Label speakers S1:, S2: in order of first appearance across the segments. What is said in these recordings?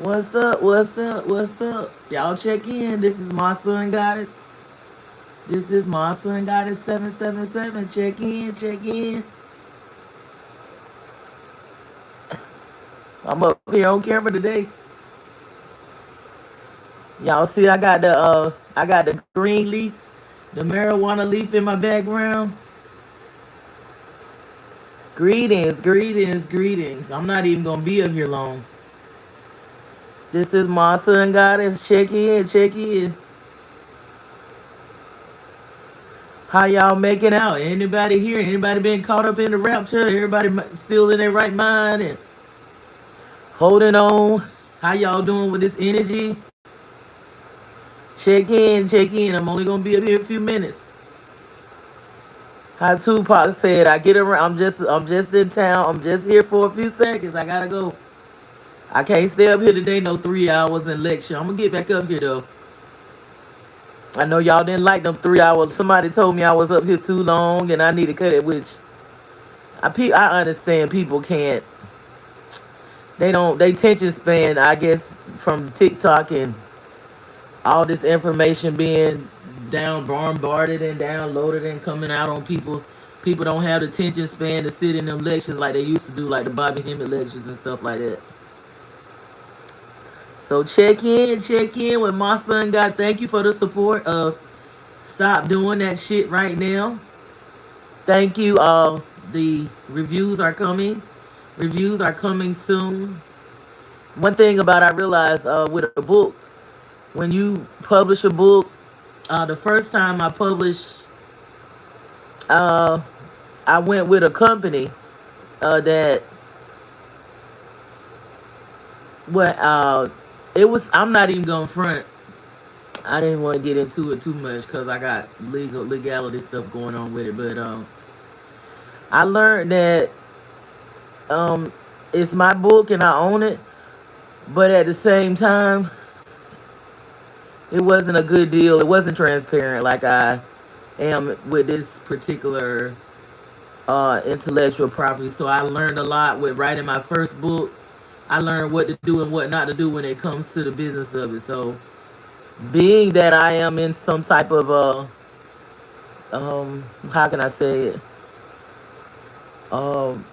S1: What's up? What's up? What's up? Y'all check in. This is my son goddess. This is my son goddess 777. Check in. Check in. I'm up here on camera today. Y'all see I got the green leaf, the marijuana leaf in my background. Greetings, greetings, greetings. I'm not even gonna be up here long. This is my son goddess. Check in. Check in. How y'all making out? Anybody here? Anybody been caught up in the rapture? Everybody still in their right mind and holding on? How y'all doing with this energy? Check in, check in. I'm only gonna be up here a few minutes. How Tupac said, I get around. I'm just in town. I'm just here for a few seconds. I gotta go. I can't stay up here today. No 3 hours in lecture. I'm gonna get back up here though. I know y'all didn't like them 3 hours. Somebody told me I was up here too long and I need to cut it. Which I understand people can't. They don't. They attention span. I guess from TikTok and all this information being down bombarded and downloaded and coming out on people. People don't have the attention span to sit in them lectures like they used to do, like the Bobby Hemmett lectures and stuff like that. So check in with my son. God, thank you for the support. Stop doing that shit right now. Thank you. The reviews are coming. Reviews are coming soon. One thing about I realized with a book, when you publish a book, the first time I published, uh, I went with a company that what it was. I'm not even gonna front. I didn't want to get into it too much because I got legality stuff going on with it. But I learned that um, it's my book and I own it. But at the same time, it wasn't a good deal. It wasn't transparent like I am with this particular intellectual property. So I learned a lot with writing my first book. I learned what to do and what not to do when it comes to the business of it. So being that I am in some type of how can I say it? Um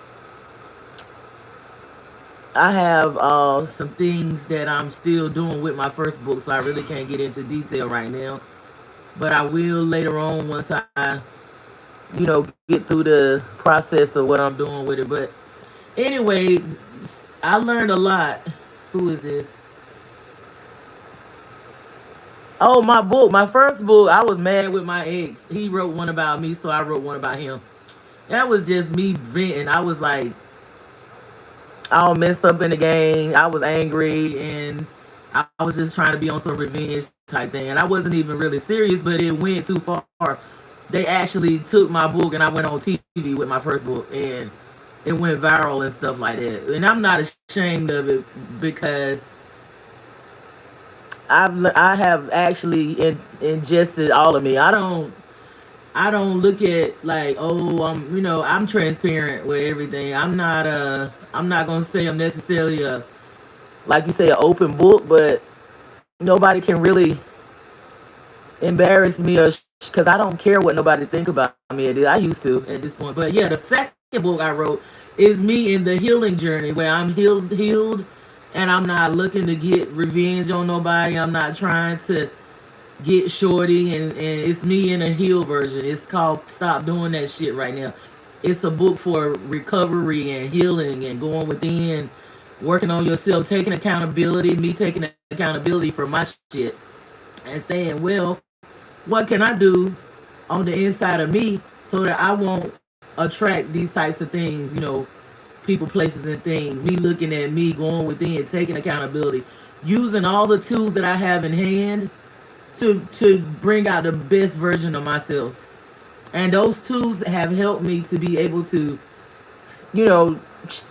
S1: I have some things that I'm still doing with my first book, so I really can't get into detail right now. But I will later on once I, get through the process of what I'm doing with it. But anyway, I learned a lot. Who is this? Oh, my book, my first book. I was mad with my ex. He wrote one about me, so I wrote one about him. That was just me venting. I was like all messed up in the game. I was angry and I was just trying to be on some revenge type thing. And I wasn't even really serious, but it went too far. They actually took my book and I went on TV with my first book and it went viral and stuff like that. And I'm not ashamed of it because I have actually ingested all of me. I don't look at like, oh, I'm transparent with everything. I'm not gonna say I'm necessarily a, like you say, an open book, but nobody can really embarrass me or because I don't care what nobody think about me. I used to at this point, but yeah, the second book I wrote is me in the healing journey where I'm healed, and I'm not looking to get revenge on nobody. I'm not trying to get shorty and it's me in a heal version. It's called Stop Doing That Shit right now. It's a book for recovery and healing and going within, working on yourself, taking accountability, me taking accountability for my shit and saying, well, what can I do on the inside of me so that I won't attract these types of things, people, places, and things. Me looking at me, going within, taking accountability, using all the tools that I have in hand to bring out the best version of myself. And those tools have helped me to be able to, you know, ch-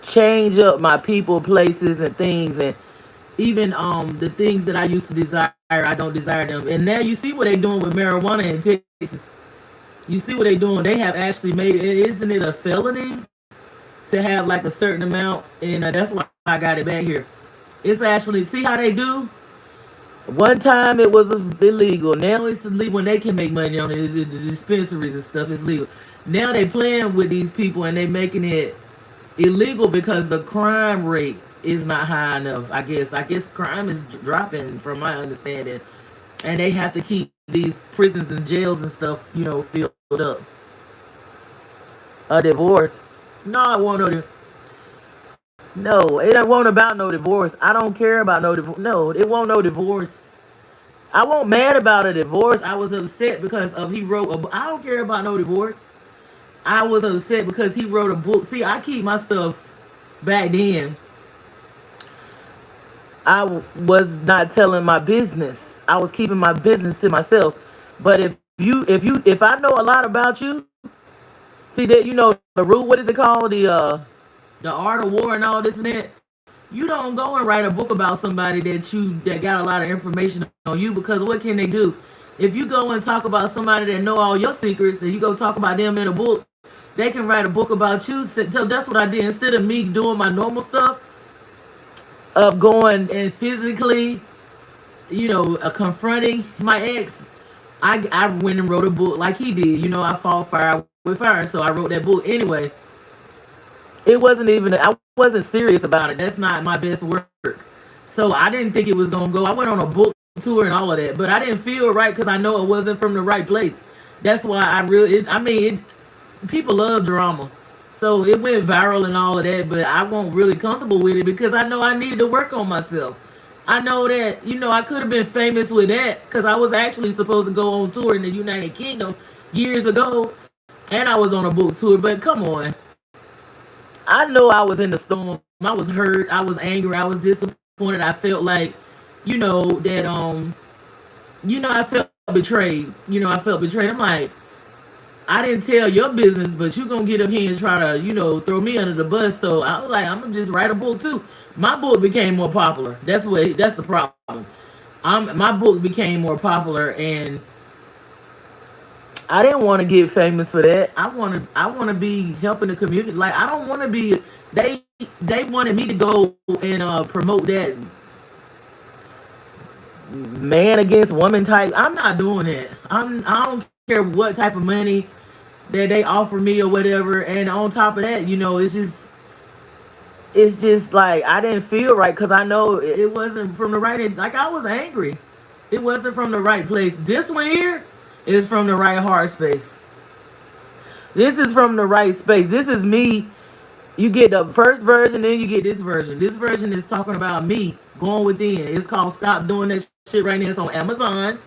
S1: change up my people, places, and things, and even the things that I used to desire, I don't desire them. And now you see what they're doing with marijuana in Texas. You see what they're doing. They have actually made it. Isn't it a felony to have like a certain amount? And that's why I got it back here. It's actually, see how they do. One time it was illegal. Now it's illegal when they can make money on it. The dispensaries and stuff is legal. Now they playing with these people and they making it illegal because the crime rate is not high enough. I guess crime is dropping from my understanding, and they have to keep these prisons and jails and stuff, filled up. A divorce? No, it won't. No, it won't about no divorce. I don't care about no divorce. No, it won't no divorce. I won't mad about a divorce. I was upset because of he wrote a. I don't care about no divorce. I was upset because he wrote a book. See, I keep my stuff back then. Was not telling my business. I was keeping my business to myself. But if I know a lot about you, see that the rule. What is it called? The art of war and all this and that. You don't go and write a book about somebody that got a lot of information on you, because what can they do? If you go and talk about somebody that know all your secrets and you go talk about them in a book, they can write a book about you. So that's what I did. Instead of me doing my normal stuff of going and physically, confronting my ex, I went and wrote a book like he did. I fought fire with fire, so I wrote that book anyway. It wasn't even, I wasn't serious about it. That's not my best work. So I didn't think it was going to go. I went on a book tour and all of that, but I didn't feel right because I know it wasn't from the right place. That's why people love drama. So it went viral and all of that, but I wasn't really comfortable with it because I know I needed to work on myself. I know that, I could have been famous with that because I was actually supposed to go on tour in the United Kingdom years ago, and I was on a book tour, but come on. I know I was in the storm. I was hurt. I was angry. I was disappointed. I felt like, that I felt betrayed. I felt betrayed. I'm like, I didn't tell your business, but you gonna get up here and try to, throw me under the bus. So I was like, I'm gonna just write a book too. My book became more popular. That's the problem. My book became more popular, and I didn't want to get famous for that. I want to be helping the community. Like, I don't want to be. They wanted me to go and promote that man against woman type. I'm not doing it. I don't care what type of money that they offer me or whatever. And on top of that, it's just like I didn't feel right because I know it wasn't from the right. Like, I was angry. It wasn't from the right place. This one here is from the right heart space. This is from the right space. This is me. You get the first version, then you get this version. This version is talking about me going within. It's called Stop Doing That Shit right now. It's on Amazon.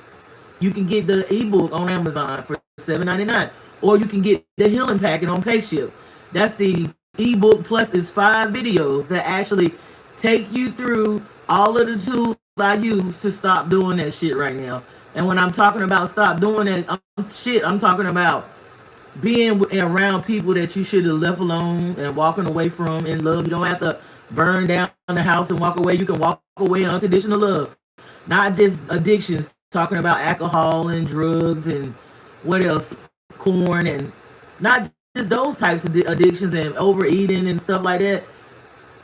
S1: You can get the ebook on Amazon for $7.99. Or you can get the healing packet on Payship. That's the ebook plus it's 5 videos that actually take you through all of the tools I use to stop doing that shit right now. And when I'm talking about stop doing that I'm talking about being around people that you should have left alone and walking away from in love. You don't have to burn down the house and walk away. You can walk away in unconditional love. Not just addictions, talking about alcohol and drugs and what else, corn, and not just those types of addictions and overeating and stuff like that,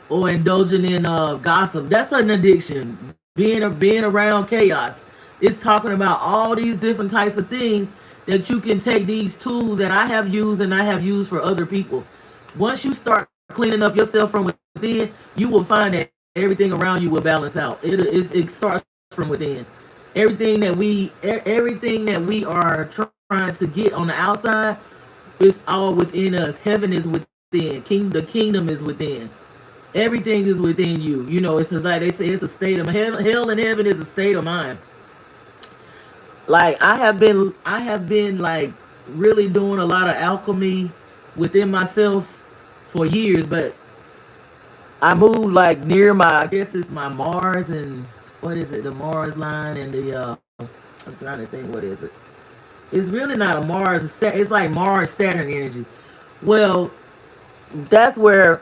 S1: or indulging in gossip. That's an addiction. Being around chaos. It's talking about all these different types of things that you can take these tools that I have used and I have used for other people. Once you start cleaning up yourself from within, you will find that everything around you will balance out. It starts from within. Everything that we are trying to get on the outside is all within us. Heaven is within. The kingdom is within. Everything is within you. It's just like they say, it's a state of hell and heaven is a state of mind. Like, I have been like really doing a lot of alchemy within myself for years, but I moved like near I guess it's my Mars and what is it? The Mars line and the I'm trying to think, what is it? It's really not a Mars. It's like Mars Saturn energy. Well, that's where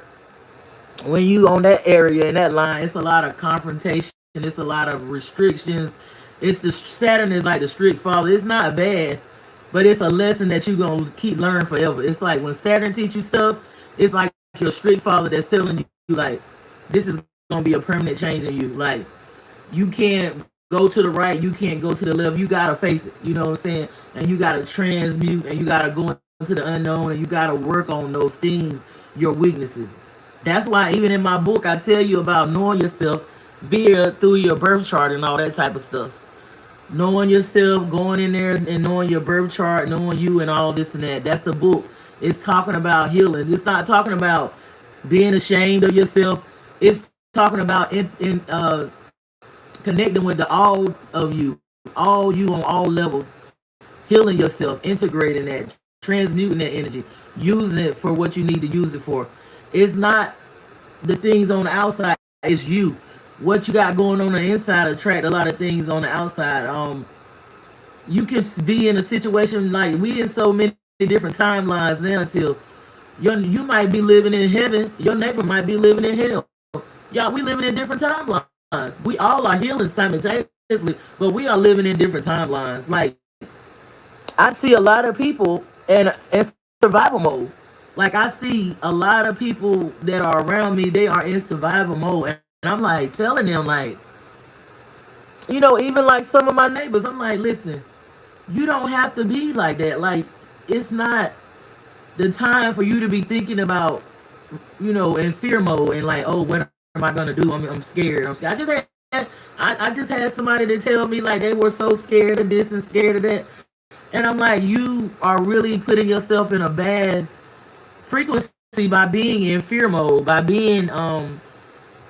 S1: when you on that area in that line, it's a lot of confrontation. It's a lot of restrictions. It's the Saturn is like the strict father. It's not bad, but it's a lesson that you're gonna keep learning forever. It's like when Saturn teach you stuff, it's like your strict father that's telling you like, this is gonna be a permanent change in you. Like, you can't go to the right, you can't go to the left. You gotta face it. You know what I'm saying? And you gotta transmute, and you gotta go into the unknown, and you gotta work on those things, your weaknesses. That's why even in my book, I tell you about knowing yourself via through your birth chart and all that type of stuff. Knowing yourself, going in there and knowing your birth chart, knowing you and all this and that. That's the book. It's talking about healing. It's not talking about being ashamed of yourself. It's talking about connecting with the all you on all levels, healing yourself, integrating that, transmuting that energy, using it for what you need to use it for. It's not the things on the outside, it's you. What you got going on the inside attract a lot of things on the outside. You can be in a situation like we in so many different timelines now until you might be living in heaven, your neighbor might be living in hell. Y'all, we living in different timelines. We all are healing simultaneously, but we are living in different timelines. Like, I see a lot of people in survival mode. Like, I see a lot of people that are around me, they are in survival mode. And I'm like telling them, like, even like some of my neighbors, I'm like, listen, you don't have to be like that. Like, it's not the time for you to be thinking about, in fear mode and like, oh, what am I gonna do? I'm scared. I'm scared. I just had somebody to tell me like they were so scared of this and scared of that. And I'm like, you are really putting yourself in a bad frequency by being in fear mode, by being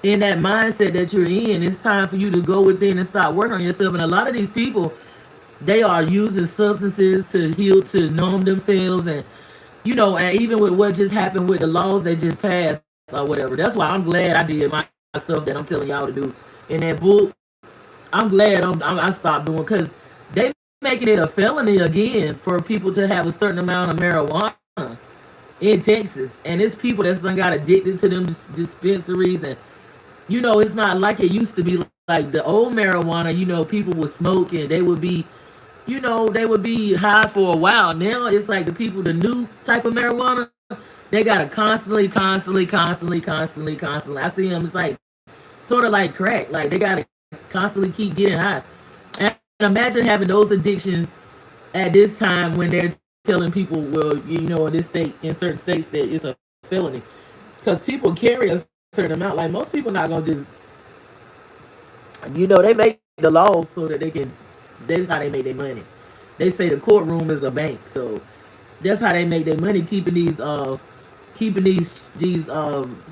S1: in that mindset that you're in. It's time for you to go within and start working on yourself. And a lot of these people, they are using substances to heal, to numb themselves, and even with what just happened with the laws that just passed or whatever. That's why I'm glad I did my stuff that I'm telling y'all to do in that book. I'm glad I stopped doing, because they making it a felony again for people to have a certain amount of marijuana in Texas, and it's people that's done got addicted to them dispensaries, and it's not like it used to be. Like the old marijuana, people would smoke and they would be, they would be high for a while. Now it's like the new type of marijuana, they gotta constantly. I see them. It's like sort of like crack. Like they gotta constantly keep getting high. And imagine having those addictions at this time when they're telling people, well, in this state, in certain states, that it's a felony, because people carry a certain amount. Like most people not gonna just, they make the laws so that they can. That's how they make their money. They say the courtroom is a bank, so that's how they make their money, keeping these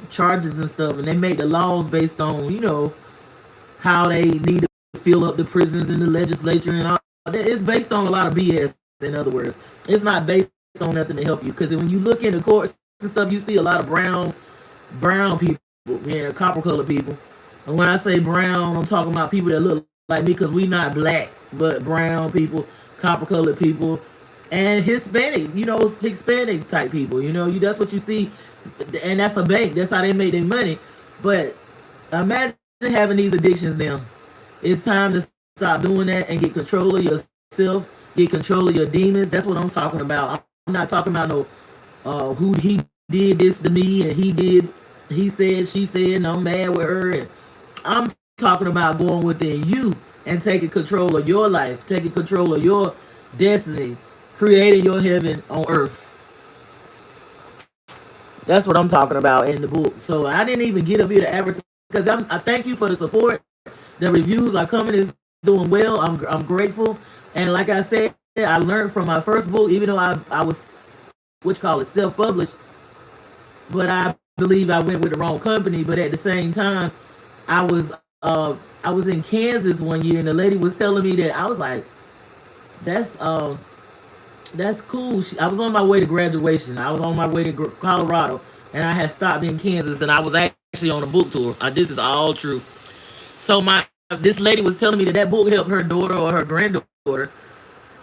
S1: charges and stuff, and they make the laws based on how they need to fill up the prisons and the legislature and all. It's based on a lot of BS. In other words, it's not based on nothing to help you, because when you look in the courts and stuff, you see a lot of brown people, yeah, copper colored people. And when I say brown, I'm talking about people that look like me, because we not black, but brown people, copper colored people, and Hispanic, Hispanic type people. That's what you see, and that's a bank. That's how they make their money. But imagine having these addictions now. It's time to stop doing that and get control of yourself, get control of your demons. That's what I'm talking about. I'm not talking about no who he did this to me and he said, she said, and I'm mad with her. And I'm talking about going within you and taking control of your life, taking control of your destiny, creating your heaven on earth. That's what I'm talking about in the book. So I didn't even get up here to advertise, because I thank you for the support. The reviews are coming. It's doing well. I'm grateful. And like I said, I learned from my first book, even though I was self-published, but I believe I went with the wrong company. But at the same time, I was in Kansas one year, and the lady was telling me that. I was like, that's cool. I was on my way to graduation. I was on my way to Colorado, and I had stopped in Kansas, and I was actually on a book tour. This is all true. So this lady was telling me that book helped her daughter or her granddaughter,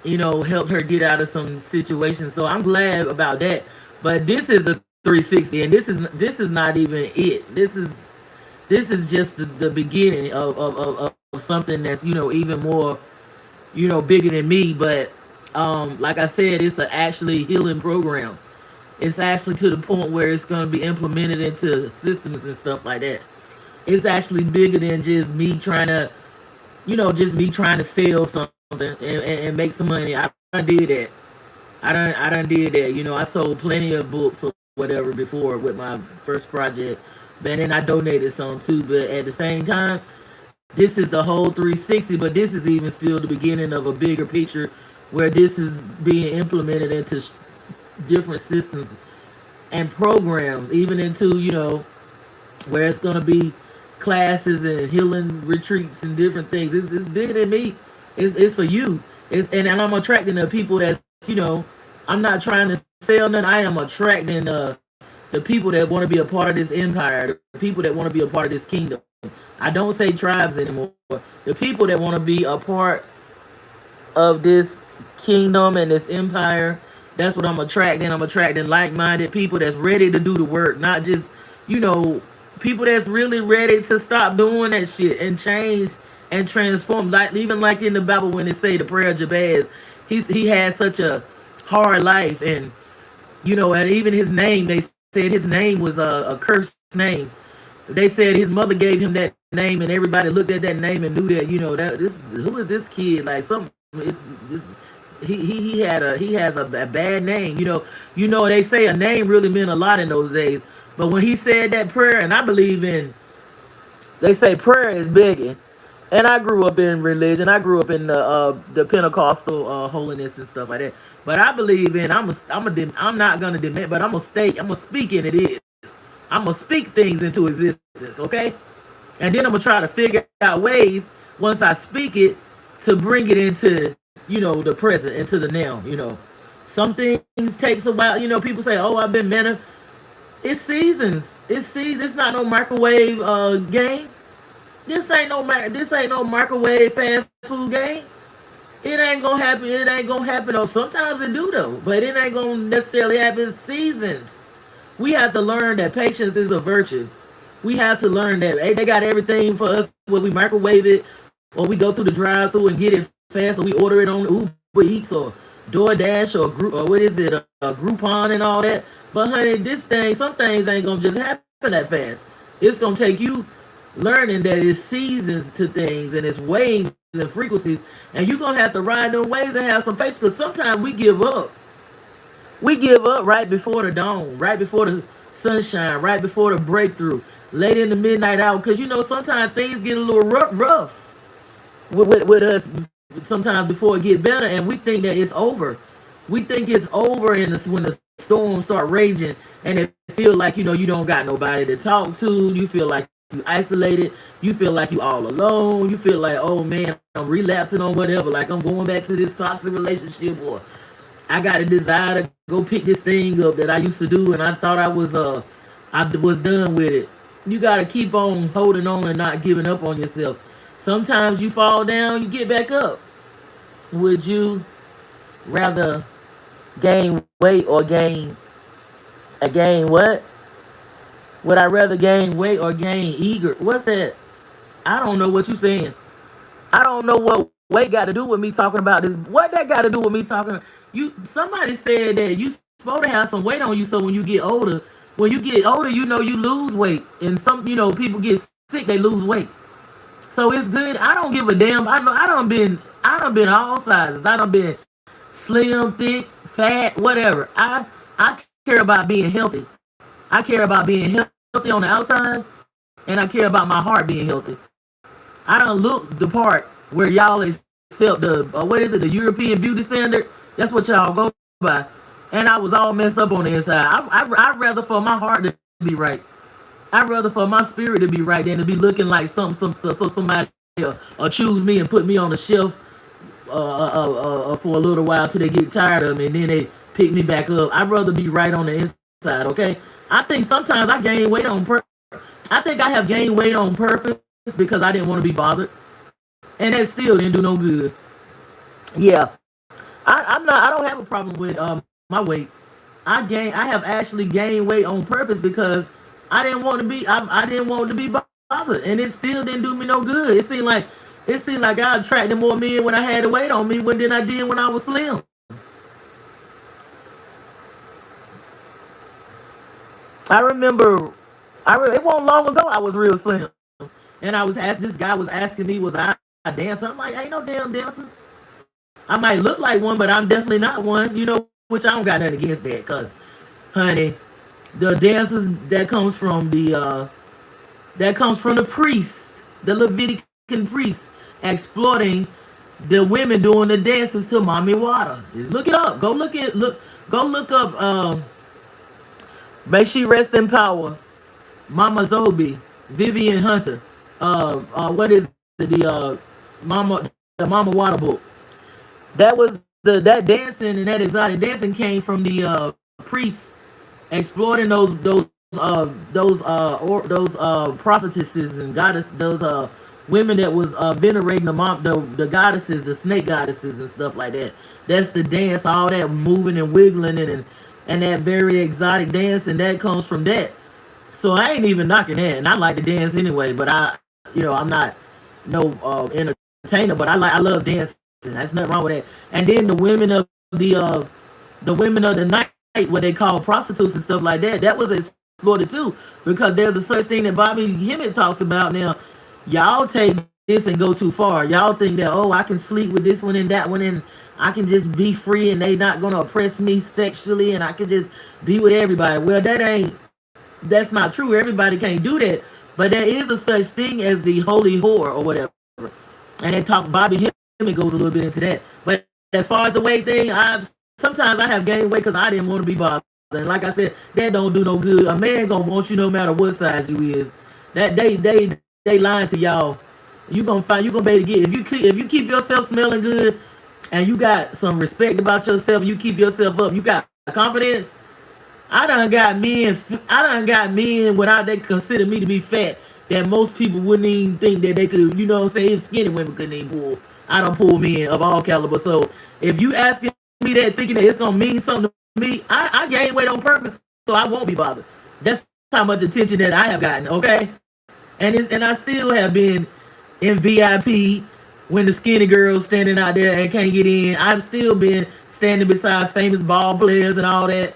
S1: helped her get out of some situations. So I'm glad about that. But this is the 360, and this is not even it. This is just the beginning of something that's even more bigger than me. But like I said, it's an actually healing program. It's actually to the point where it's going to be implemented into systems and stuff like that. It's actually bigger than just me trying to, just me trying to sell something and make some money. I done did that. I done did that. I sold plenty of books or whatever before with my first project. But then I donated some too. But at the same time, this is the whole 360. But this is even still the beginning of a bigger picture where this is being implemented into different systems and programs, even into, where it's going to be classes and healing retreats and different things. It's bigger than me. It's for you. And I'm attracting the people that's, I'm not trying to sell nothing. I am attracting the people that want to be a part of this empire, the people that want to be a part of this kingdom. I don't say tribes anymore. The people that want to be a part of this kingdom and this empire, that's what I'm attracting. I'm attracting like-minded people that's ready to do the work, not just, you know, people that's really ready to stop doing that shit and change and transform. Like even like in the Bible when they say the prayer of Jabez, he had such a hard life, and and even his name, they said his name was a cursed name. They said his mother gave him that name, and everybody looked at that name and knew that that this who is this kid, like some it's he has a bad name. They say a name really meant a lot in those days. But when he said that prayer, and I believe in, they say prayer is begging. And I grew up in religion. I grew up in the Pentecostal holiness and stuff like that. But I believe in, I'm not gonna demand, but I'm gonna speak in it is. I'm gonna speak things into existence, okay? And then I'm gonna try to figure out ways once I speak it to bring it into, the present, into the now. Some things takes a while. People say, "Oh, I've been better." It's seasons. It's not no microwave game. This ain't no microwave fast food game. It ain't gonna happen. It ain't gonna happen. Though sometimes it do though, but it ain't gonna necessarily happen. Seasons. We have to learn that patience is a virtue. We have to learn that, hey, they got everything for us where we microwave it, or we go through the drive-through and get it fast, or we order it on Uber Eats or DoorDash or what is it, Groupon and all that. But honey, some things ain't gonna just happen that fast. It's gonna take you learning that it's seasons to things and it's waves and frequencies, and you're gonna have to ride them waves and have some patience. Because sometimes we give up. We give up right before the dawn, right before the sunshine, right before the breakthrough, late in the midnight hour. Because sometimes things get a little rough with us. Sometimes before it get better, and we think that it's over. We think it's over when the storms start raging, and it feel like you don't got nobody to talk to. You feel like you isolated. You feel like you all alone. You feel like, oh man, I'm relapsing on whatever. Like I'm going back to this toxic relationship, or I got a desire to go pick this thing up that I used to do, and I thought I was done with it. You gotta keep on holding on and not giving up on yourself. Sometimes you fall down, you get back up. Would you rather gain weight or gain what? Would I rather gain weight or gain eager? What's that? I don't know what you saying. I don't know what weight got to do with me talking about this. What that got to do with me talking? Somebody said that you supposed to have some weight on you, so when you get older, you lose weight, and some people get sick, they lose weight. So it's good. I don't give a damn. I know I done been all sizes. I done been slim, thick, fat, whatever. I care about being healthy. I care about being healthy on the outside, and I care about my heart being healthy. I don't look the part where y'all accept the what is it, the European beauty standard. That's what y'all go by. And I was all messed up on the inside. I'd rather for my heart to be right. I'd rather for my spirit to be right than to be looking like somebody or choose me and put me on the shelf for a little while till they get tired of me, and then they pick me back up. I'd rather be right on the inside. Okay. I think sometimes I gain weight on purpose. I think I have gained weight on purpose because I didn't want to be bothered, and that still didn't do no good. Yeah, I'm not. I don't have a problem with my weight. I have actually gained weight on purpose because I didn't want to be. I didn't want to be bothered, and it still didn't do me no good. It seemed like I attracted more men when I had the weight on me than I did when I was slim. I remember. It wasn't long ago I was real slim. And I was asked, this guy was asking me, was I a dancer? I'm like, I ain't no damn dancer. I might look like one, but I'm definitely not one. You know, which I don't got nothing against that, cause, honey, the dancers that comes from the priest, the Levitican priest, exploiting the women doing the dances to mommy water. Look it up. Go look up. May she rest in power. Mama Zobi, Vivian Hunter. What is it? Mama the Mama Water book. That was that dancing and that exotic dancing came from the priests exploiting those prophetesses and goddess those women that was venerating the goddesses, the snake goddesses and stuff like that. That's the dance, all that moving and wiggling and that very exotic dance, and that comes from that. So I ain't even knocking that, and I like to dance anyway. But I'm not no entertainer, but I love dancing. That's nothing wrong with that. And then the women of the night, what they call prostitutes and stuff like that, that was exploited too, because there's a such thing that Bobby Hemmett talks about. Now, y'all take this and go too far. Y'all think that, oh, I can sleep with this one and that one, and I can just be free, and they not gonna oppress me sexually, and I can just be with everybody. Well, that's not true. Everybody can't do that. But there is a such thing as the holy whore or whatever. And they talk, Bobby Hemmett goes a little bit into that. But as far as the weight thing, sometimes I have gained weight because I didn't want to be bothered. And like I said, that don't do no good. A man gonna want you no matter what size you is. That they lying to y'all. You gonna be able to get, if you keep yourself smelling good and you got some respect about yourself, you keep yourself up, you got confidence. I done got men without they consider me to be fat that most people wouldn't even think that they could, you know what I'm saying, if skinny women couldn't even pull. I don't pull men of all caliber. So if you asking me that thinking that it's gonna mean something to me, I gain weight on purpose, so I won't be bothered. That's how much attention that I have gotten, okay? And I still have been in VIP when the skinny girls standing out there and can't get in. I've still been standing beside famous ball players and all that.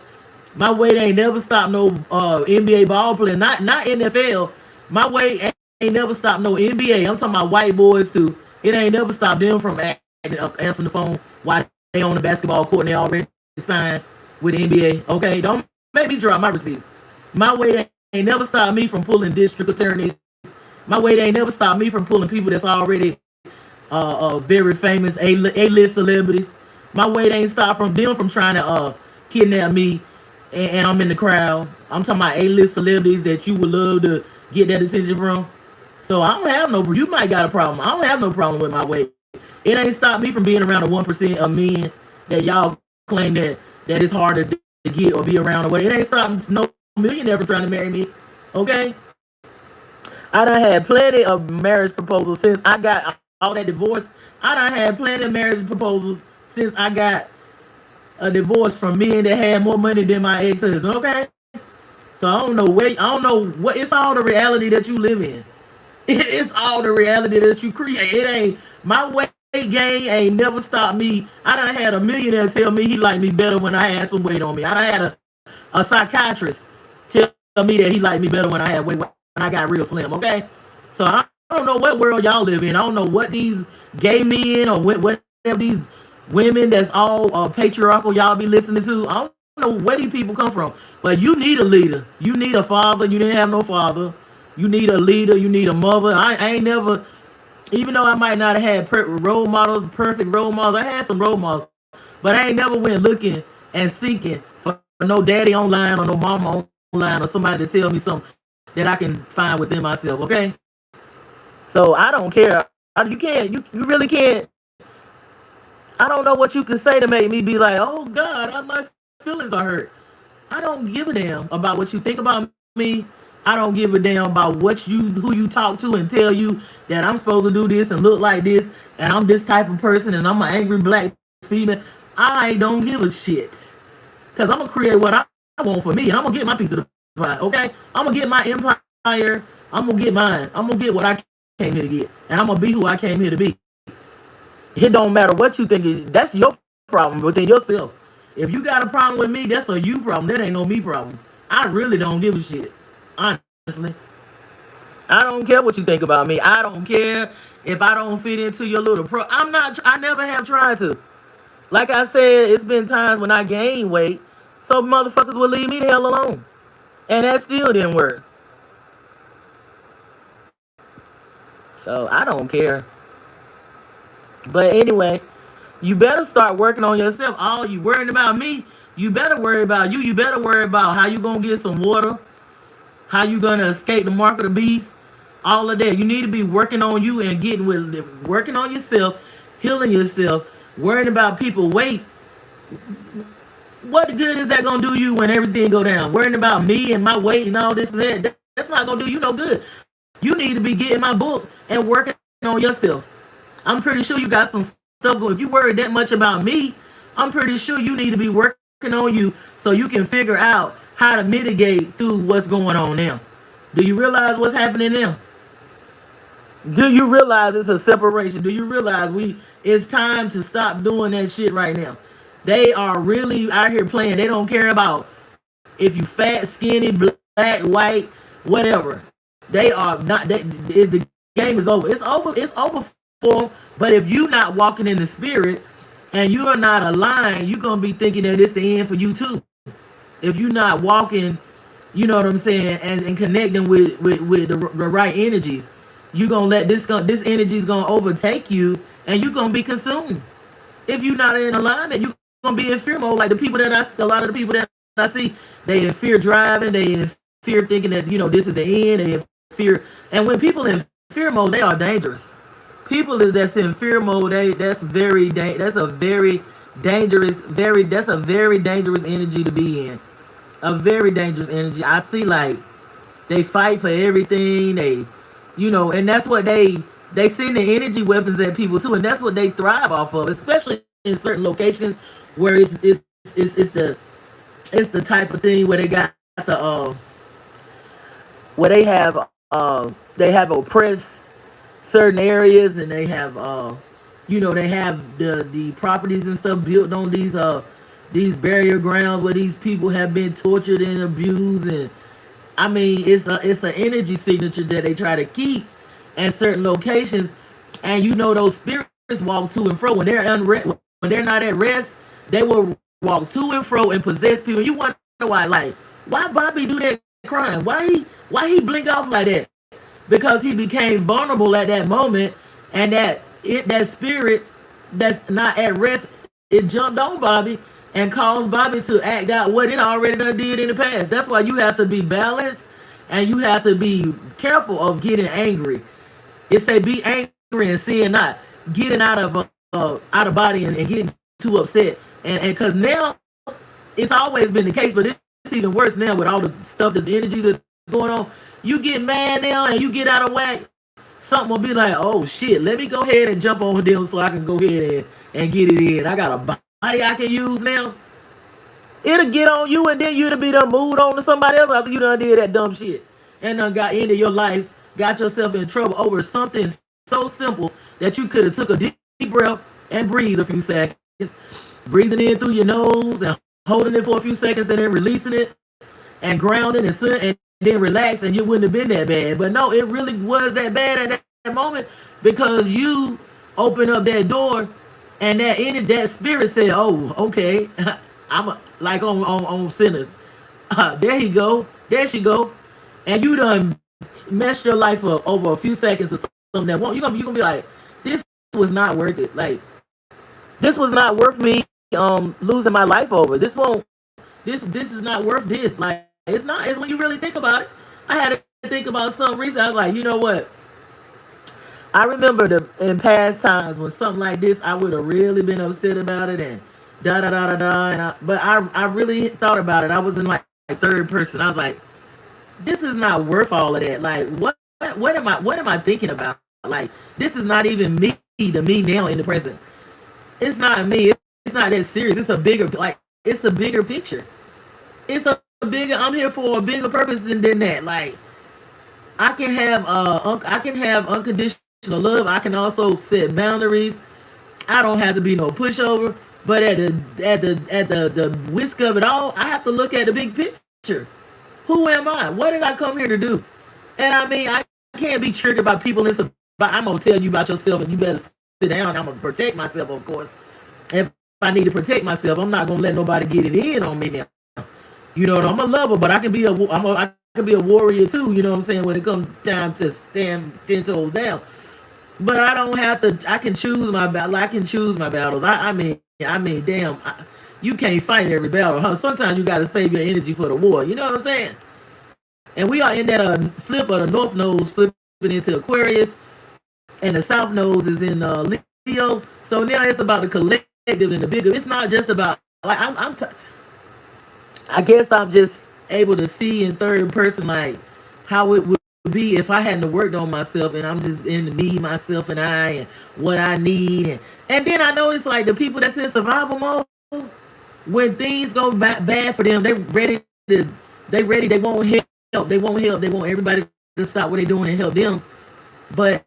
S1: My weight ain't never stopped no NBA ball player, not NFL. My weight ain't never stopped no NBA. I'm talking about white boys too. It ain't never stopped them from answering the phone while they on the basketball court and they already signed with the NBA. Okay, don't make me drop my receipts. My weight ain't never stopped me from pulling district attorneys. My weight ain't never stopped me from pulling people that's already very famous A-list celebrities. My weight ain't stopped from them from trying to kidnap me, and I'm in the crowd. I'm talking about A-list celebrities that you would love to get that attention from. So I don't have no, you might got a problem. I don't have no problem with my weight. It ain't stopped me from being around the 1% of men that y'all claim that it's harder to get or be around or what. It ain't stopped no millionaire from trying to marry me. Okay? I done had plenty of marriage proposals since I got all that divorce. I done had plenty of marriage proposals since I got a divorce from men that had more money than my ex-husband. Okay? So I don't know what, it's all the reality that you live in. It's all the reality that you create. It ain't, my weight gain ain't never stopped me. I done had a millionaire tell me he liked me better when I had some weight on me. I done had a psychiatrist tell me that he liked me better when I had weight, when I got real slim. Okay? So I don't know what world y'all live in. I don't know what these gay men or whatever these women that's all patriarchal y'all be listening to. I don't know where these people come from. But you need a leader. You need a father. You didn't have no father. You need a leader. You need a mother. I ain't never, even though I might not have had perfect role models, I had some role models. But I ain't never went looking and seeking for no daddy online or no mama online or somebody to tell me something that I can find within myself, okay? So I don't care. You really can't. I don't know what you can say to make me be like, oh God, my feelings are hurt. I don't give a damn about what you think about me. I don't give a damn about who you talk to and tell you that I'm supposed to do this and look like this and I'm this type of person and I'm an angry black female. I don't give a shit. Because I'm going to create what I want for me and I'm going to get my piece of the pie, okay? I'm going to get my empire. I'm going to get mine. I'm going to get what I came here to get. And I'm going to be who I came here to be. It don't matter what you think. That's your problem within yourself. If you got a problem with me, that's a you problem. That ain't no me problem. I really don't give a shit. Honestly. I don't care what you think about me. I don't care if I don't fit into your little I never have tried to. Like I said, it's been times when I gained weight, so motherfuckers would leave me the hell alone. And that still didn't work. So I don't care. But anyway, you better start working on yourself. All you worrying about me, you better worry about you. You better worry about how you gonna get some water, how you gonna escape the mark of the beast, all of that. You need to be working on you and working on yourself, healing yourself, worrying about people weight. What good is that gonna do you when everything go down? Worrying about me and my weight and all this and that. That's not gonna do you no good. You need to be getting my book and working on yourself. I'm pretty sure you got some stuff going. If you worry that much about me, I'm pretty sure you need to be working on you so you can figure out how to mitigate through what's going on now. Do you realize what's happening now? Do you realize it's a separation? Do you realize it's time to stop doing that shit right now? They are really out here playing. They don't care about if you fat, skinny, black, white, whatever. They are not. The game is over. It's over. It's over for them. But if you're not walking in the spirit and you are not aligned, you're gonna be thinking that it's the end for you too. If you're not walking, you know what I'm saying, and connecting with the right energies, you're gonna let this energy is gonna overtake you, and you're gonna be consumed. If you're not in alignment, you're gonna be in fear mode. Like a lot of the people that I see, they in fear driving, they in fear thinking that this is the end. They in fear, and when people in fear mode, they are dangerous. People that's in fear mode, that's a very dangerous energy to be in. A very dangerous energy. I see like they fight for everything. And that's what they send the energy weapons at people too, and that's what they thrive off of, especially in certain locations where it's the type of thing where they got the where they have oppressed certain areas, and they have they have the properties and stuff built on these barrier grounds where these people have been tortured and abused. And I mean, it's an energy signature that they try to keep at certain locations. And those spirits walk to and fro when when they're not at rest. They will walk to and fro and possess people. You wonder why Bobby do that crime? Why he blink off like that? Because he became vulnerable at that moment, and that spirit that's not at rest, it jumped on Bobby and caused Bobby to act out what it already done did in the past. That's why you have to be balanced, and you have to be careful of getting angry. It say be angry and sin not. Getting out of body and getting too upset, and because now it's always been the case, but it's even worse now with all the stuff, the energies that's going on. You get mad now and you get out of whack, something will be like, oh shit, let me go ahead and jump on them so I can go ahead and get it in. I got a body I can use now. It'll get on you, and then you'll be done moved on to somebody else after you done did that dumb shit and done got into your life, got yourself in trouble over something so simple that you could have took a deep breath and breathe a few seconds, breathing in through your nose and holding it for a few seconds and then releasing it and grounding and then relax, and you wouldn't have been that bad. But no, it really was that bad at that moment, because you opened up that door, and that spirit said, "Oh, okay, like on sinners. There he go, there she go," and you done messed your life up over a few seconds or something that won't. You're gonna be like, this was not worth it. Like, this was not worth me losing my life over. This is not worth this. Like, it's not. It's when you really think about it. I had to think about something recently. I was like, you know what? I remember in past times when something like this, I would have really been upset about it and da da da da da. But I really thought about it. I was in like third person. I was like, this is not worth all of that. Like, what am I thinking about? Like, this is not even me to me now in the present. It's not me. It's not that serious. It's a bigger picture. I'm here for a bigger purpose than that. Like, I can have unconditional love. I can also set boundaries. I don't have to be no pushover. But at the whisk of it all, I have to look at the big picture. Who am I? What did I come here to do? And I mean, I can't be triggered by people and stuff. But I'm gonna tell you about yourself, and you better sit down. I'm gonna protect myself, of course. If I need to protect myself, I'm not gonna let nobody get it in on me now. You know, I'm a lover, but I can be I can be a warrior too. You know what I'm saying? When it comes time to stand 10 toes down, but I don't have to. I can choose my battle. I can choose my battles. I mean, damn, you can't fight every battle, huh? Sometimes you got to save your energy for the war. You know what I'm saying? And we are in that flip of the North Node flipping into Aquarius, and the South Node is in Leo. So now it's about the collective and the bigger. It's not just about like I guess I'm just able to see in third person like how it would be if I hadn't worked on myself, and I'm just in me, myself, and I, and what I need, and then I notice like the people that's in survival mode, when things go bad for them, they won't help, they want everybody to stop what they're doing and help them. But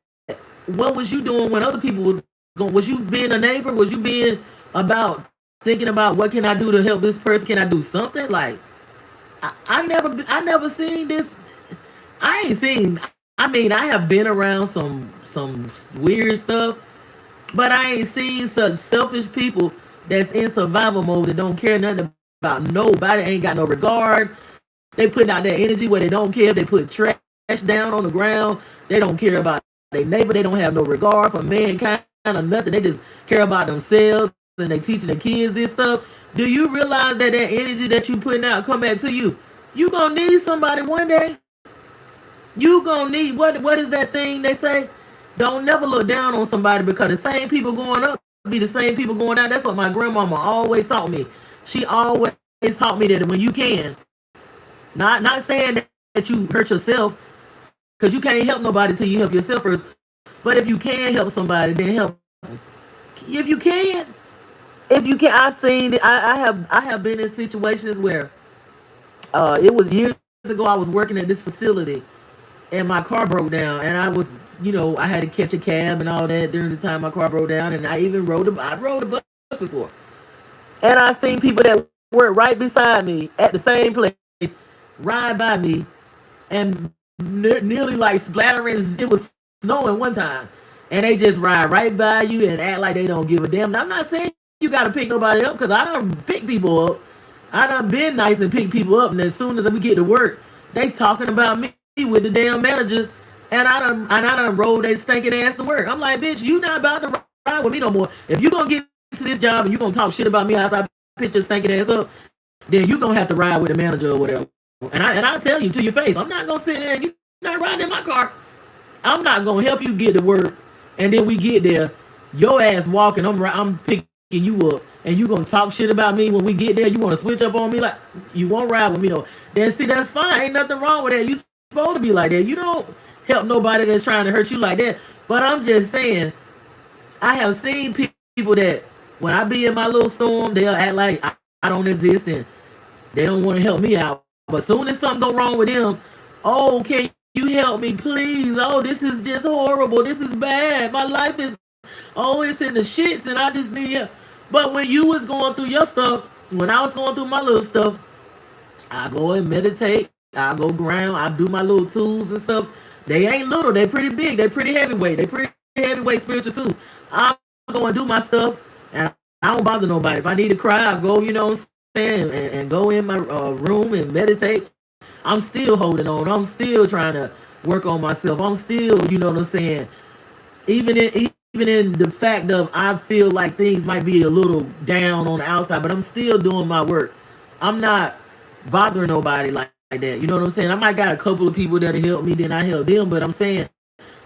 S1: what was you doing when other people was going? Was you being a neighbor? Was you being about thinking about what can I do to help this person? Can I do something? Like I never seen this. I ain't seen. I mean, I have been around some weird stuff, but I ain't seen such selfish people that's in survival mode that don't care nothing about nobody. Ain't got no regard. They putting out their energy where they don't care. They put trash down on the ground. They don't care about their neighbor. They don't have no regard for mankind or nothing. They just care about themselves, and they teaching the kids this stuff. Do you realize that that energy that you putting out come back to you? You gonna need somebody one day. You gonna need what is that thing they say? Don't never look down on somebody, because the same people going up be the same people going down. That's what my grandmama always taught me. She always taught me that when you can, not saying that you hurt yourself, because you can't help nobody till you help yourself first. But if you can help somebody, then help. If you can, I seen it. I have been in situations where it was years ago. I was working at this facility, and my car broke down, and I was, I had to catch a cab and all that during the time my car broke down, and I even rode a bus before, and I seen people that worked right beside me at the same place ride by me, and nearly like splattering. It was snowing one time, and they just ride right by you and act like they don't give a damn. Now, I'm not saying you got to pick nobody up, because I done pick people up. I done been nice and pick people up, and as soon as we get to work, they talking about me with the damn manager, and I done rolled that stinking ass to work. I'm like, bitch, you not about to ride with me no more. If you gonna get to this job and you gonna talk shit about me after I pitch your stinking ass up, then you gonna have to ride with the manager or whatever. And I'll tell you to your face, I'm not gonna sit there and you not riding in my car. I'm not gonna help you get to work, and then we get there, your ass walking, I'm picking you up, and you gonna talk shit about me when we get there. You wanna switch up on me, like you won't ride with me though. Then see, that's fine, ain't nothing wrong with that. You supposed to be like that. You don't help nobody that's trying to hurt you like that. But I'm just saying, I have seen people that when I be in my little storm, they'll act like I don't exist, and they don't want to help me out. But soon as something go wrong with them, oh, can you help me, please? Oh, this is just horrible. This is bad. My life is, oh, it's in the shits, and I just need help. But when you was going through your stuff, when I was going through my little stuff, I go and meditate. I go ground. I do my little tools and stuff. They ain't little. They pretty big. They pretty heavyweight. They pretty heavyweight spiritual too. I go and do my stuff, and I don't bother nobody. If I need to cry, I go, and go in my room and meditate. I'm still holding on. I'm still trying to work on myself. I'm still, you know what I'm saying? Even in the fact of I feel like things might be a little down on the outside, but I'm still doing my work. I'm not bothering nobody like that. You know what I'm saying? I might got a couple of people that'll help me, then I help them, but I'm saying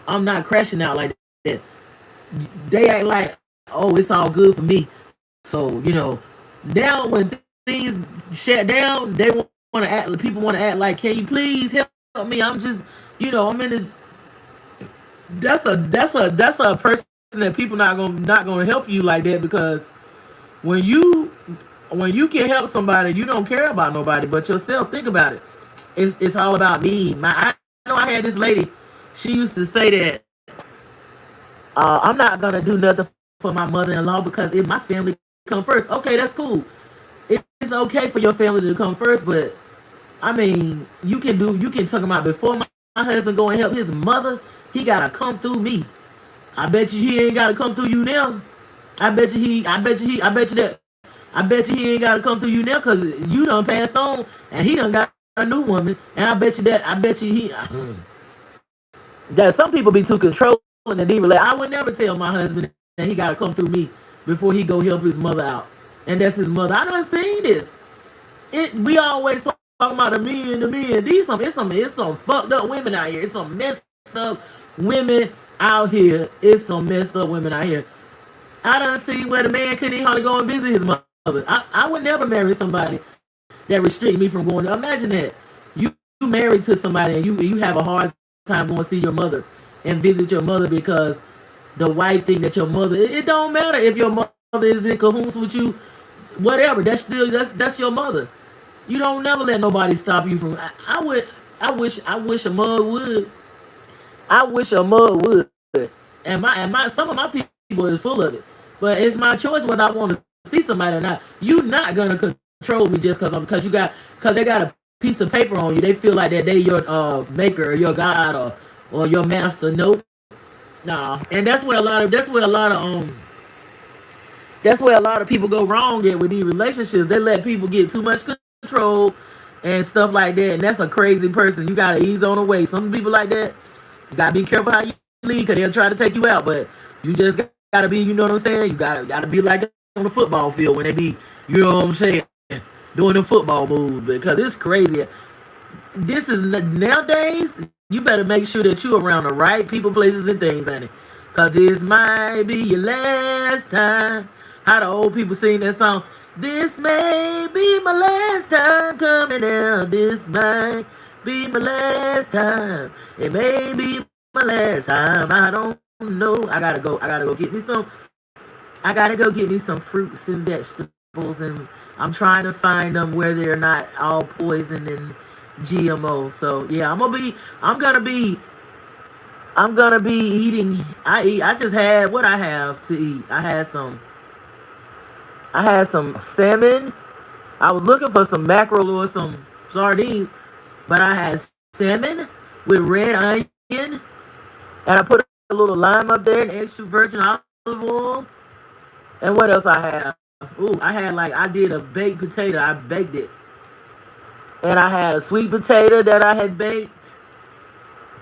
S1: I'm not crashing out like that. They act like, oh, it's all good for me. So, now when things shut down, they want to act. People want to act like, can you please help me? I'm just, I'm in the. That's a person that people not gonna help you like that, because when you can help somebody, you don't care about nobody but yourself. Think about it. It's all about me. I know I had this lady. She used to say that I'm not gonna do nothing for my mother-in-law because if my family come first. Okay, that's cool. It's okay for your family to come first, but I mean, you can talk about before husband go and help his mother, he gotta come through me. I bet you he ain't gotta come through you now. I bet you he ain't gotta come through you now because you done passed on and he done got a new woman. And I bet you he that some people be too controlling and be like, I would never tell my husband that he gotta come through me before he go help his mother out. And that's his mother. I done seen this. We always talking about the men. It's some fucked up women out here. It's some messed up women out here. It's some messed up women out here. I done see where the man couldn't even hardly go and visit his mother. I would never marry somebody that restrict me from going. Imagine that you married to somebody and you have a hard time going to see your mother and visit your mother because the wife think that your mother. It don't matter if your mother is in cahoots with you, whatever. That's your mother. You don't never let nobody stop you from. I wish a mug would. I wish a mug would. And some of my people is full of it. But it's my choice whether I want to see somebody or not. You not gonna control me just because they got a piece of paper on you. They feel like that they your maker or your god or your master. Nope. Nah. And that's where a lot of people go wrong at with these relationships. They let people get too much control and stuff like that. And that's a crazy person. You gotta ease on the way. Some people like that, you gotta be careful how you leave because they'll try to take you out. But you just gotta be, you know what I'm saying? You gotta be like on the football field when they be, you know what I'm saying, doing the football moves because it's crazy. This is nowadays. You better make sure that you're around the right people, places, and things, honey. Cause this might be your last time. How the old people sing that song? This may be my last time coming out. This might be my last time. It may be my last time. I don't know. I gotta go get me some. I gotta go get me some fruits and vegetables, and I'm trying to find them where they're not all poison and GMO. So yeah, I'm gonna be eating. I just had what I have to eat. I had some salmon. I was looking for some mackerel or some sardines, but I had salmon with red onion, and I put a little lime up there and extra virgin olive oil. And what else I have? Ooh, I did a baked potato. I baked it. And I had a sweet potato that I had baked.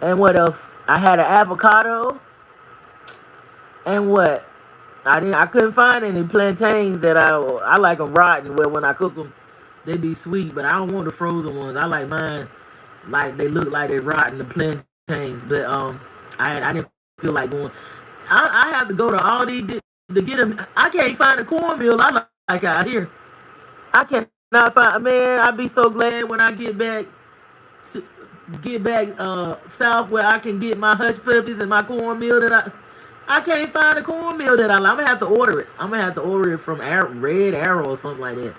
S1: And what else? I had an avocado. And what? I couldn't find any plantains that I like them rotten. Well, when I cook them, they be sweet. But I don't want the frozen ones. I like mine like they look like they're rotten, the plantains. But I didn't feel like going. I have to go to Aldi to get them. I can't find the cornmeal I like out here. I cannot find. Man, I'd be so glad when I get back south where I can get my hush puppies and my cornmeal that I can't find the cornmeal that I like. I'm gonna have to order it. I'm gonna have to order it from Red Arrow or something like that.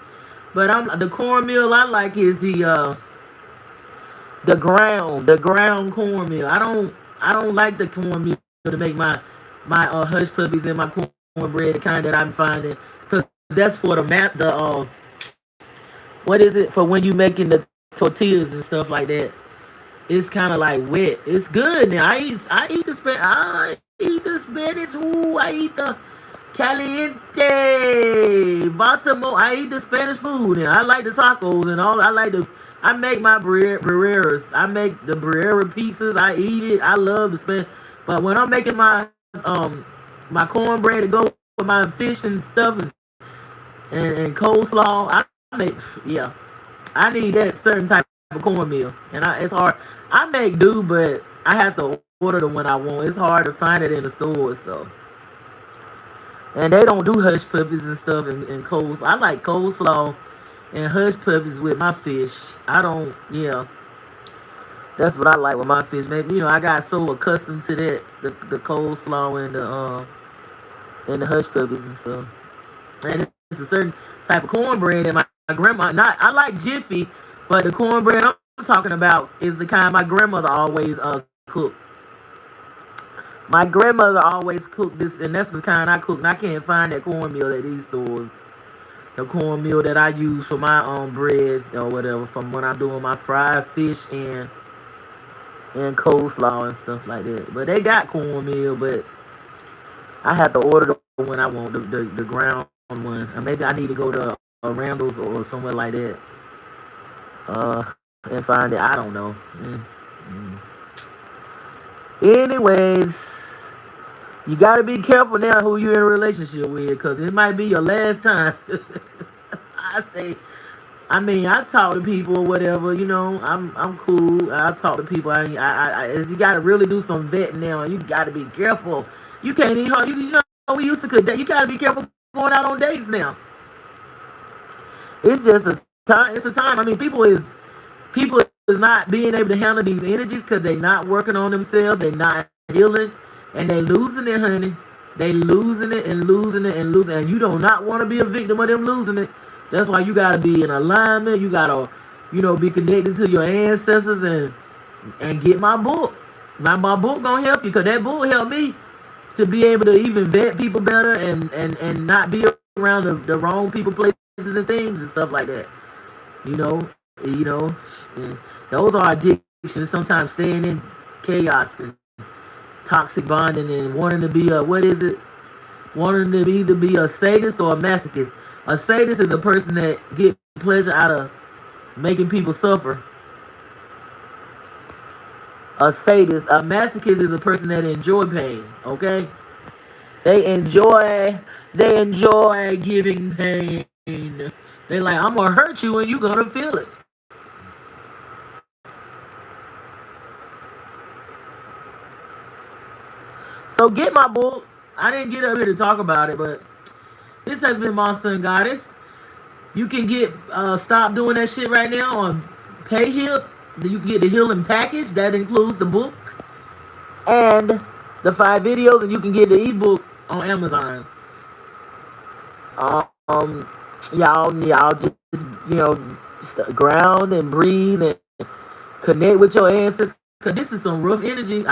S1: But the cornmeal I like is the ground cornmeal. I don't like the cornmeal to make my hush puppies and my cornbread kind that I'm finding, because that's for the what is it for when you making the tortillas and stuff like that. It's kind of like wet. It's good now. I eat the spinach. Ooh, I eat the caliente Wassup. I eat the Spanish food and I like the tacos and all. I make my barreras. I make the barrera pizzas. I eat it. I love the Spanish. But when I'm making my cornbread to go with my fish and stuff and coleslaw, I need that certain type of cornmeal. And it's hard. I make do, but I have to order them when I want. It's hard to find it in the stores, so. And they don't do hush puppies and stuff and coleslaw. I like coleslaw and hush puppies with my fish. That's what I like with my fish. Maybe, I got so accustomed to that, the coleslaw and the hush puppies and stuff. And it's a certain type of cornbread that my grandma, I like Jiffy, but the cornbread I'm talking about is the kind my grandmother always cooked. My grandmother always cooked this, and that's the kind I cook. And I can't find that cornmeal at these stores. The cornmeal that I use for my breads or whatever, from when I'm doing my fried fish and and coleslaw and stuff like that. But they got cornmeal, but I have to order the one I want, the ground one. Or maybe I need to go to Randall's or somewhere like that, and find it. I don't know. Mm. Anyways, you gotta be careful now who you're in a relationship with, because it might be your last time. I talk to people or whatever, I'm cool. I talk to people. You gotta really do some vetting now, and you gotta be careful. You can't even, we used to could date. You gotta be careful going out on dates now. It's just a time. It's a time. People is not being able to handle these energies because they not working on themselves. They not healing, and they losing it, honey. They losing it and losing it and losing. And you do not want to be a victim of them losing it. That's why you gotta be in alignment. You gotta, be connected to your ancestors and get my book. My book gonna help you, because that book helped me to be able to even vet people better and not be around the wrong people, places, and things and stuff like that. You know, those are addictions. Sometimes staying in chaos and toxic bonding and wanting to be wanting to either be a sadist or a masochist. A sadist is a person that gets pleasure out of making people suffer. A masochist is a person that enjoy pain. Okay, they enjoy giving pain. They like, I'm gonna hurt you and you gonna feel it. So get my book. I didn't get up here to talk about it, but this has been Monster and Goddess. You can get stop doing that shit right now on PayHip. You can get the healing package that includes the book and the 5 videos, and you can get the ebook on Amazon. Y'all just just ground and breathe and connect with your ancestors, because this is some rough energy.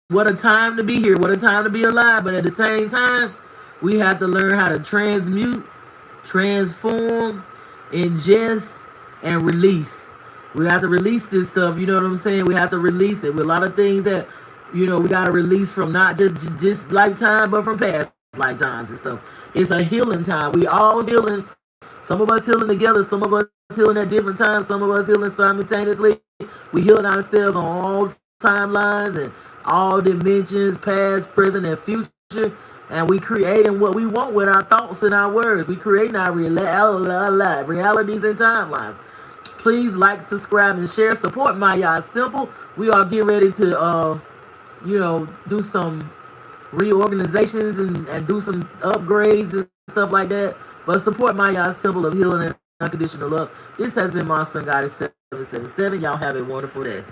S1: What a time to be here, what a time to be alive. But at the same time, we have to learn how to transmute, transform, ingest, and release. We have to release this stuff, you know what I'm saying? We have to release it with a lot of things that, we got to release from not just lifetime, but from past lifetimes and stuff. It's a healing time. We all healing. Some of us healing together. Some of us healing at different times. Some of us healing simultaneously. We healing ourselves on all timelines and all dimensions, past, present, and future. And we creating what we want with our thoughts and our words. We creating our realities and timelines. Please like, subscribe, and share. Support Maya Simple. We are getting ready to, do some reorganizations and do some upgrades and stuff like that. But support Maya Simple of healing and unconditional love. This has been Monster and Goddess 777. Y'all have a wonderful day.